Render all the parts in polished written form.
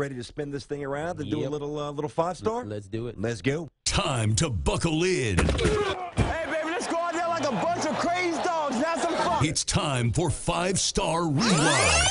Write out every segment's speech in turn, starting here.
Ready to spin this thing around and do a little five-star? Let's do it. Let's go. Time to buckle in. Hey, baby, let's go out there like a bunch of crazy dogs. Have some fun. It's time for 5-Star Rewind.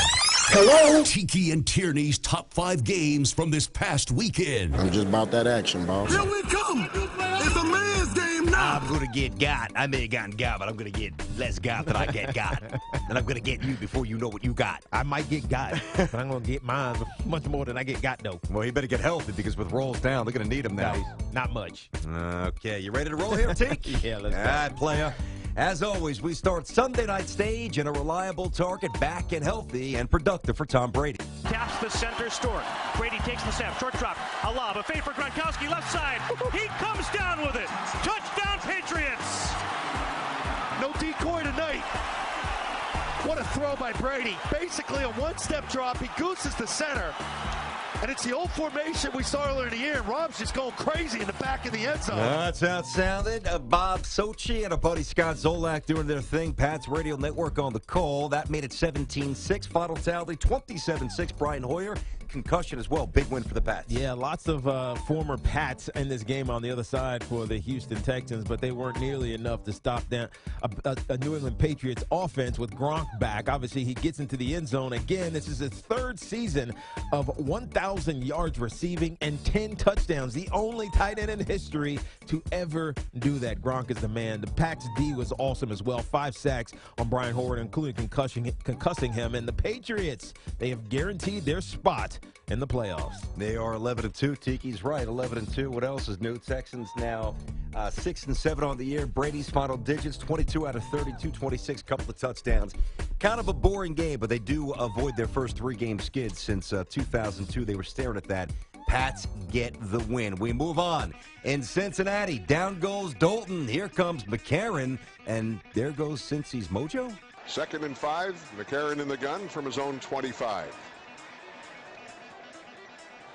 Hello? Tiki and Tierney's top 5 games from this past weekend. I'm just about that action, boss. Here we come. It's a man's game now. I'm going to get got. I may have gotten got, but I'm going to get less got than I get got. And I'm going to get you before you know what you got. I might get got, but I'm going to get mine much more than I get got, though. Well, you better get healthy because with rolls down, they're going to need them now. Not much. Okay, you ready to roll here, Tink? Yeah, let's go. All right, player. As always, we start Sunday night stage and a reliable target back and healthy and productive for Tom Brady. Taps the center Stork. Brady takes the snap. Short drop. A lob. A fade for Gronkowski. Left side. He comes down with it. Touchdown, Patriots. No decoy tonight. What a throw by Brady. Basically a one-step drop. He gooses the center. And it's the old formation we saw earlier in the year. Rob's just going crazy in the back of the end zone. That's how it sounded. Bob Sochi and a buddy Scott Zolak doing their thing. Pat's Radio Network on the call. That made it 17-6. Final tally 27-6. Brian Hoyer. Concussion as well. Big win for the Pats. Yeah, lots of former Pats in this game on the other side for the Houston Texans, but they weren't nearly enough to stop down a New England Patriots offense with Gronk back. Obviously, he gets into the end zone again. This is his third season of 1,000 yards receiving and 10 touchdowns. The only tight end in history to ever do that. Gronk is the man. The Pats D was awesome as well. 5 sacks on Brian Hoyer, including concussing him. And the Patriots, they have guaranteed their spot in the playoffs. They are 11-2. Tiki's right, 11-2. What else is new? Texans now 6-7 on the year. Brady's final digits, 22 out of 32, 26, couple of touchdowns. Kind of a boring game, but they do avoid their first 3-game skid since 2002. They were staring at that. Pats get the win. We move on. In Cincinnati, down goes Dalton. Here comes McCarron, and there goes Cincy's mojo. 2nd and 5. McCarron in the gun from his own 25.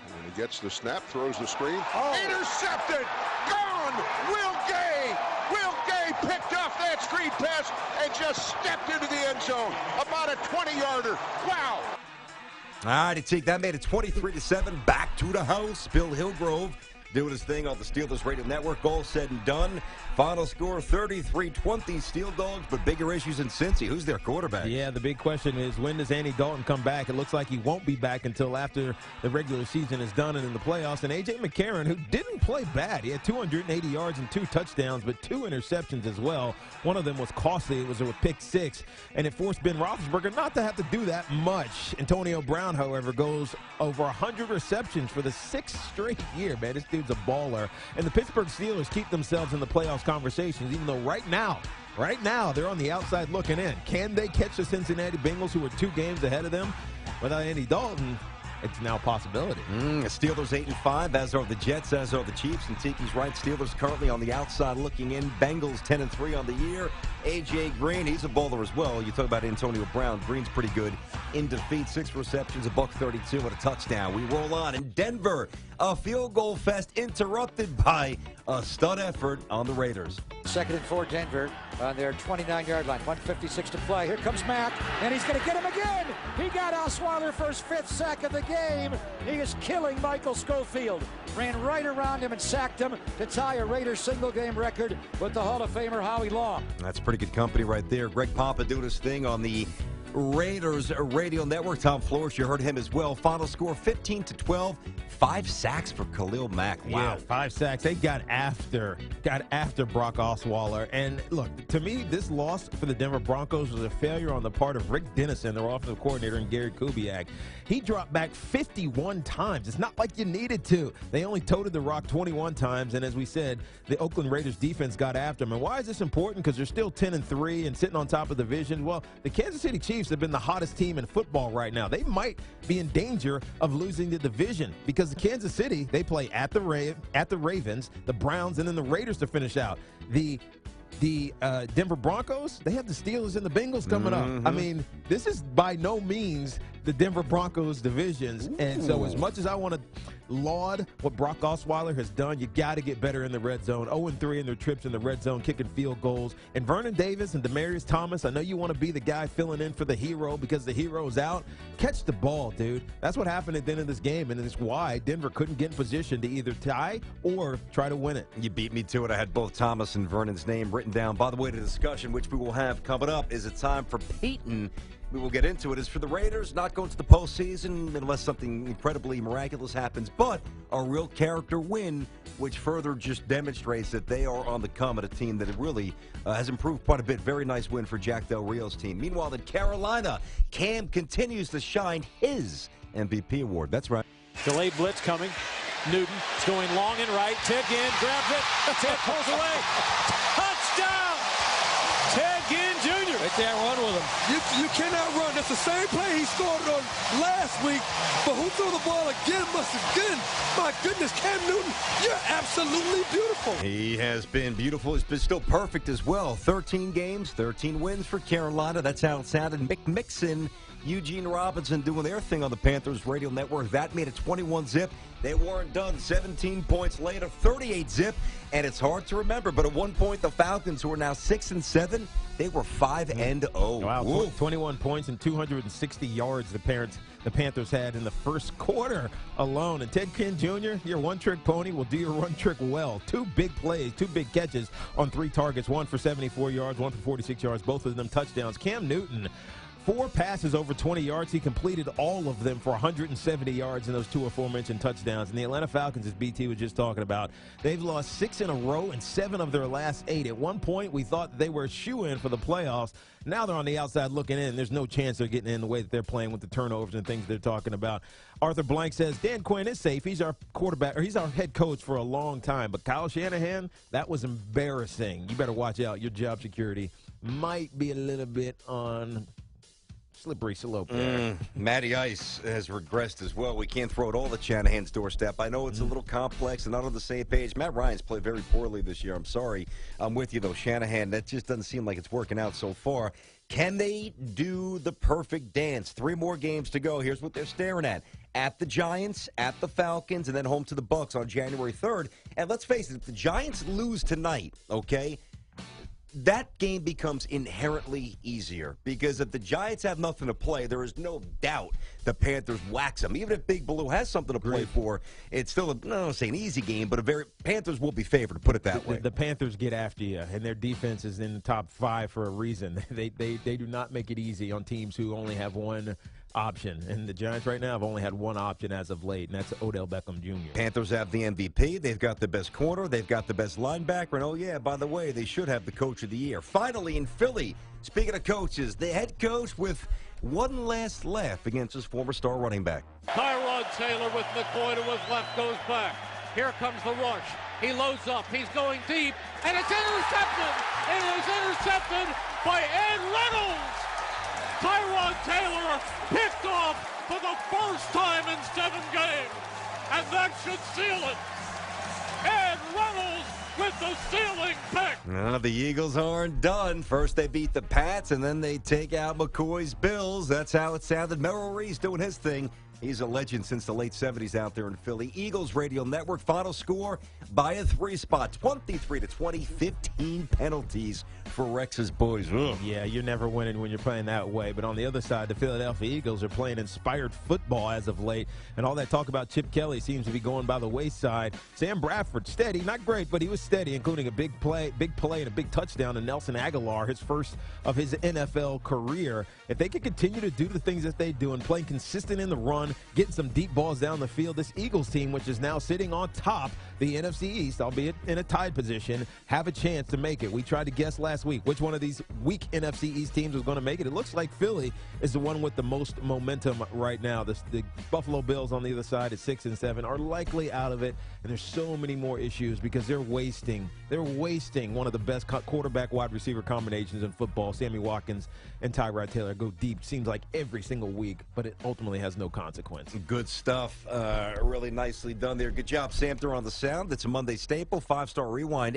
And he gets the snap, throws the screen. Intercepted! Gone! Will Gay! Will Gay picked off that screen pass and just stepped into the end zone. About a 20-yarder. Wow! All right, Tiki, that made it 23-7. Back to the house. Bill Hillgrove doing his thing on the Steelers Radio Network. All said and done. Final score 33-20 Steel Dogs, but bigger issues in Cincy. Who's their quarterback? Yeah, the big question is, when does Andy Dalton come back? It looks like he won't be back until after the regular season is done and in the playoffs. And A.J. McCarron, who didn't play bad. He had 280 yards and 2 touchdowns, but 2 interceptions as well. One of them was costly. It was a pick 6, and it forced Ben Roethlisberger not to have to do that much. Antonio Brown, however, goes over 100 receptions for the 6th straight year, man. This dude's a baller. And the Pittsburgh Steelers keep themselves in the playoffs conversations, even though right now they're on the outside looking in. Can they catch the Cincinnati Bengals, who are 2 games ahead of them? Without Andy Dalton, it's now a possibility. Steelers 8-5, as are the Jets, as are the Chiefs. And Tiki's right. Steelers currently on the outside looking in. Bengals 10-3 on the year. A.J. Green, he's a bowler as well. You talk about Antonio Brown. Green's pretty good in defeat. 6 receptions, $132 and a touchdown. We roll on in Denver. A field goal fest interrupted by a stud effort on the Raiders. 2nd and 4 Denver on their 29-yard line. 1:56 to play. Here comes Mack, and he's going to get him again. He got Osweiler for his 5th sack of the game. He is killing Michael Schofield. Ran right around him and sacked him to tie a Raiders single-game record with the Hall of Famer Howie Long. That's pretty good company right there. Greg Papa doing his thing on the Raiders Radio Network. Tom Flores, you heard him as well. Final score 15-12. 5 sacks for Khalil Mack. Wow. Yeah, 5 sacks. They got after Brock Osweiler. And look, to me, this loss for the Denver Broncos was a failure on the part of Rick Dennison, their offensive coordinator, and Gary Kubiak. He dropped back 51 times. It's not like you needed to. They only toted the rock 21 times, and as we said, the Oakland Raiders defense got after them. And why is this important? Because they're still 10-3 and sitting on top of the division. Well, the Kansas City Chiefs have been the hottest team in football right now. They might be in danger of losing the division because the Kansas City, they play at the Ravens, the Browns, and then the Raiders to finish out. The Denver Broncos, they have the Steelers and the Bengals coming up. I mean, this is by no means the Denver Broncos divisions. And so as much as I want to laud what Brock Osweiler has done. You got to get better in the red zone. 0-3 in their trips in the red zone, kicking field goals. And Vernon Davis and Demaryius Thomas, I know you want to be the guy filling in for the hero because the hero's out. Catch the ball, dude. That's what happened at the end of this game, and it's why Denver couldn't get in position to either tie or try to win it. You beat me to it. I had both Thomas and Vernon's name written down. By the way, the discussion, which we will have coming up, is it time for Peyton? We will get into it. As for the Raiders, not going to the postseason unless something incredibly miraculous happens, but a real character win, which further just demonstrates that they are on the come at a team that really has improved quite a bit. Very nice win for Jack Del Rio's team. Meanwhile, in Carolina, Cam continues to shine his MVP award. That's right. Delayed blitz coming. Newton is going long and right. Ted Ginn grabs it. Ted pulls away. Touchdown! Ted Ginn Jr. They can't run with him. You cannot run. That's the same play he scored on last week. But who threw the ball again? Must have been. My goodness, Cam Newton, you're absolutely beautiful. He has been beautiful. He's been still perfect as well. 13 games, 13 wins for Carolina. That's how it sounded. Mick Mixon, Eugene Robinson doing their thing on the Panthers radio network. That made it 21-zip. They weren't done. 17 points later, 38-zip. And it's hard to remember, but at one point, the Falcons, who are now 6-7, they were 5-0. Wow, 21 points and 260 yards the Panthers had in the first quarter alone. And Ted Ginn Jr., your one-trick pony, will do your one trick well. 2 big plays, 2 big catches on 3 targets, one for 74 yards, one for 46 yards, both of them touchdowns. Cam Newton, 4 passes over 20 yards. He completed all of them for 170 yards in those 2 aforementioned touchdowns. And the Atlanta Falcons, as BT was just talking about, they've lost 6 in a row and 7 of their last 8. At one point, we thought they were a shoo-in for the playoffs. Now they're on the outside looking in. There's no chance they're getting in the way that they're playing with the turnovers and things they're talking about. Arthur Blank says, Dan Quinn is safe. He's our quarterback, or he's our head coach for a long time. But Kyle Shanahan, that was embarrassing. You better watch out. Your job security might be a little bit on slippery slope there. Matty Ice has regressed as well. We can't throw it all at Shanahan's doorstep. I know it's a little complex and not on the same page. Matt Ryan's played very poorly this year. I'm sorry. I'm with you, though. Shanahan, that just doesn't seem like it's working out so far. Can they do the perfect dance? 3 more games to go. Here's what they're staring at the Giants, at the Falcons, and then home to the Bucs on January 3rd. And let's face it, if the Giants lose tonight, okay, that game becomes inherently easier because if the Giants have nothing to play, there is no doubt the Panthers wax them. Even if Big Blue has something to play for, it's still, I don't want to say an easy game, but Panthers will be favored, to put it that way. The Panthers get after you, and their defense is in the top 5 for a reason. They do not make it easy on teams who only have one option. And the Giants right now have only had one option as of late, and that's Odell Beckham Jr. Panthers have the MVP. They've got the best corner. They've got the best linebacker. And, oh, yeah, by the way, they should have the coach of the year. Finally, in Philly, speaking of coaches, the head coach with one last laugh against his former star running back. Tyrod Taylor with McCoy to his left goes back. Here comes the rush. He loads up. He's going deep. And it's intercepted. It is intercepted by Ed Reynolds. Tyrod Taylor picked off for the first time in 7 games. And that should seal it. Ed Reynolds with the sealing pick. The Eagles aren't done. First they beat the Pats, and then they take out McCoy's Bills. That's how it sounded. Merrill Reese doing his thing. He's a legend since the late 70s out there in Philly. Eagles Radio Network, final score by a 3 spot, 23-20, 15 penalties for Rex's boys. Ugh. Yeah, you're never winning when you're playing that way. But on the other side, the Philadelphia Eagles are playing inspired football as of late. And all that talk about Chip Kelly seems to be going by the wayside. Sam Bradford, steady, not great, but he was steady, including a big play and a big touchdown to Nelson Aguilar, his first of his NFL career. If they could continue to do the things that they do and play consistent in the run, getting some deep balls down the field, this Eagles team, which is now sitting on top the NFC East, albeit in a tied position, have a chance to make it. We tried to guess last week which one of these weak NFC East teams was going to make it. It looks like Philly is the one with the most momentum right now. The Buffalo Bills on the other side at 6-7 are likely out of it, and there's so many more issues because they're wasting one of the best quarterback wide receiver combinations in football. Sammy Watkins and Tyrod Taylor go deep, seems like every single week, but it ultimately has no consequence. Good stuff. Really nicely done there. Good job, Sam, there on the sound. It's a Monday staple. 5-star rewind.